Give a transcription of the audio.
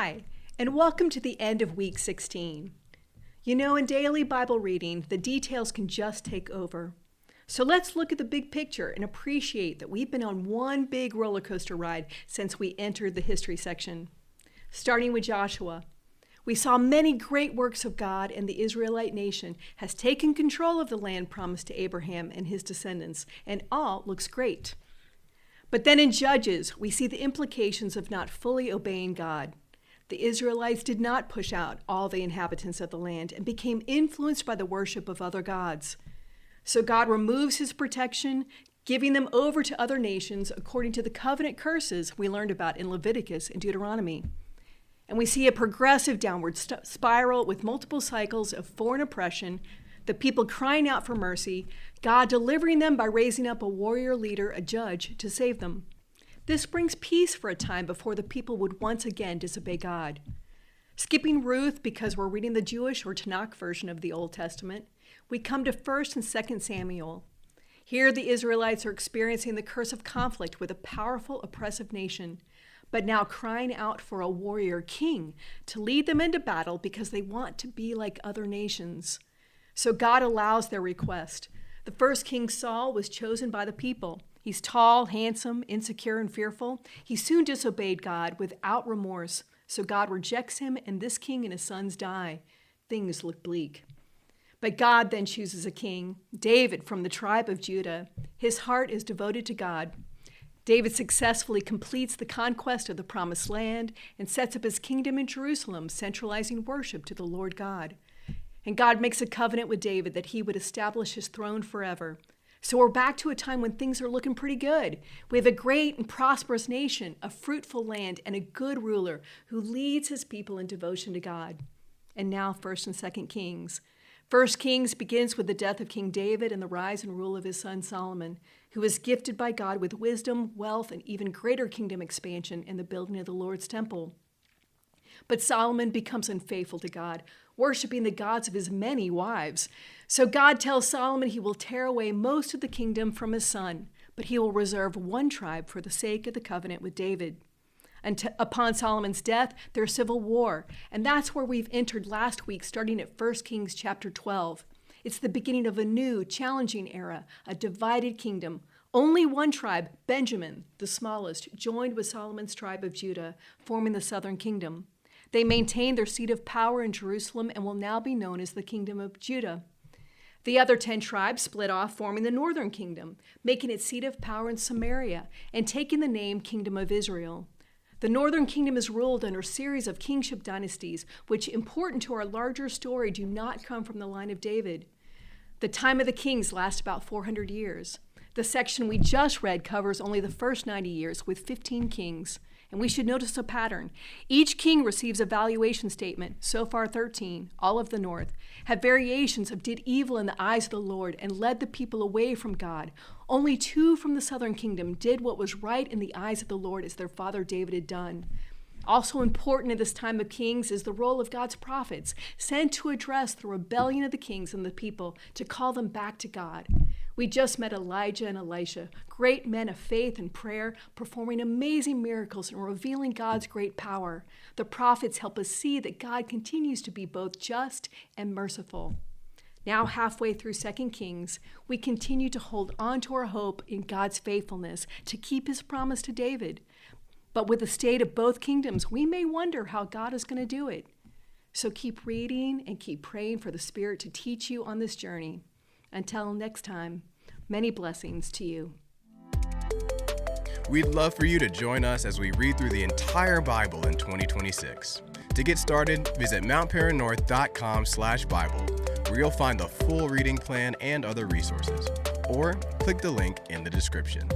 Hi, and welcome to the end of week 16. You know, in daily Bible reading, the details can just take over. So let's look at the big picture and appreciate that we've been on one big roller coaster ride since we entered the history section. Starting with Joshua, we saw many great works of God, and the Israelite nation has taken control of the land promised to Abraham and his descendants, and all looks great. But then in Judges, we see the implications of not fully obeying God. The Israelites did not push out all the inhabitants of the land and became influenced by the worship of other gods. So God removes his protection, giving them over to other nations according to the covenant curses we learned about in Leviticus and Deuteronomy. And we see a progressive downward spiral with multiple cycles of foreign oppression, the people crying out for mercy, God delivering them by raising up a warrior leader, a judge, to save them. This brings peace for a time before the people would once again disobey God. Skipping Ruth because we're reading the Jewish or Tanakh version of the Old Testament, we come to 1 and 2 Samuel. Here the Israelites are experiencing the curse of conflict with a powerful, oppressive nation, but now crying out for a warrior king to lead them into battle because they want to be like other nations. So God allows their request. The first king, Saul, was chosen by the people. He's tall, handsome, insecure, and fearful. He soon disobeyed God without remorse, so God rejects him, and this king and his sons die. Things look bleak. But God then chooses a king, David from the tribe of Judah. His heart is devoted to God. David successfully completes the conquest of the promised land and sets up his kingdom in Jerusalem, centralizing worship to the Lord God. And God makes a covenant with David that he would establish his throne forever. So we're back to a time when things are looking pretty good. We have a great and prosperous nation, a fruitful land, and a good ruler who leads his people in devotion to God. And now 1 and 2 Kings. 1 Kings begins with the death of King David and the rise and rule of his son Solomon, who was gifted by God with wisdom, wealth, and even greater kingdom expansion in the building of the Lord's temple. But Solomon becomes unfaithful to God, worshiping the gods of his many wives. So God tells Solomon he will tear away most of the kingdom from his son, but he will reserve one tribe for the sake of the covenant with David. And upon Solomon's death, there's civil war, and that's where we've entered last week, starting at 1 Kings chapter 12. It's the beginning of a new, challenging era, a divided kingdom. Only one tribe, Benjamin, the smallest, joined with Solomon's tribe of Judah, forming the southern kingdom. They maintain their seat of power in Jerusalem and will now be known as the Kingdom of Judah. The other 10 tribes split off, forming the northern kingdom, making its seat of power in Samaria and taking the name Kingdom of Israel. The northern kingdom is ruled under a series of kingship dynasties, which, important to our larger story, do not come from the line of David. The time of the kings lasts about 400 years. The section we just read covers only the first 90 years with 15 kings. And we should notice a pattern. Each king receives a valuation statement, so far 13, all of the north, have variations of did evil in the eyes of the Lord and led the people away from God. Only 2 from the southern kingdom did what was right in the eyes of the Lord as their father David had done. Also important in this time of kings is the role of God's prophets, sent to address the rebellion of the kings and the people, to call them back to God. We just met Elijah and Elisha, great men of faith and prayer, performing amazing miracles and revealing God's great power. The prophets help us see that God continues to be both just and merciful. Now, halfway through 2 Kings, we continue to hold on to our hope in God's faithfulness to keep his promise to David. But with the state of both kingdoms, we may wonder how God is going to do it. So keep reading and keep praying for the Spirit to teach you on this journey. Until next time, many blessings to you. We'd love for you to join us as we read through the entire Bible in 2026. To get started, visit mountparannorth.com/Bible, where you'll find the full reading plan and other resources, or click the link in the description.